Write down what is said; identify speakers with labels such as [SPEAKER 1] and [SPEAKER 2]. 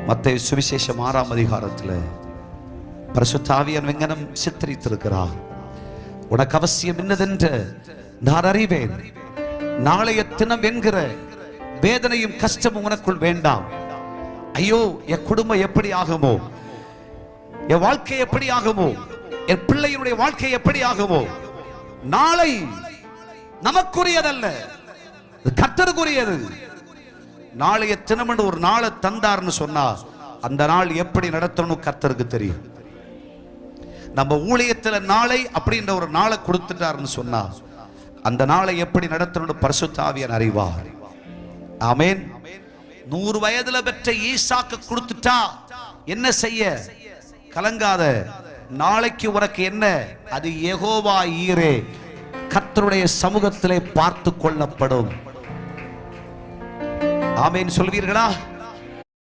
[SPEAKER 1] மத்தேயு சுவிசேஷம் 6ஆம் அதிகாரத்தில் பரிசுத்த ஆவியானவர் விஞ்ஞானம் சித்தரித்திருக்கிறார். உனக்கு அவசியம் என்னதென்று நான் அறிவேன். நாளைய தினம் என்கிற வேதனையும் கஷ்டமும் உனக்குள் வேண்டாம். ஐயோ, என் குடும்பம் எப்படி ஆகுமோ, என் வாழ்க்கை எப்படி ஆகுமோ, என் பிள்ளையினுடைய வாழ்க்கை எப்படி ஆகுமோ. நாளை நமக்குரியதல்ல, கர்த்தருக்குரியது. நாளைய தினம் என்று ஒரு நாளை தந்தார்னு சொன்னா அந்த நாள் எப்படி நடத்தணும் கர்த்தருக்கு தெரியும். நம்ம ஊழியத்துல நாளை அப்படின்ற ஒரு நாளை கொடுத்துட்டாருன்னு சொன்னா அந்த நாளை எப்படி நடத்தணும் பரிசுத்த ஆவியானவர் அறிவார். ஆமென். 100 வயதுல பெற்ற ஈசாக்கு கொடுத்துட்டா என்ன செய்ய? கலங்காத. நாளைக்கு உனக்கு என்ன? அது யெகோவா ஈரே, கர்த்தருடைய சமூகத்திலே பார்த்து கொள்ளப்படும். ஆமென் சொல்வீர்களா?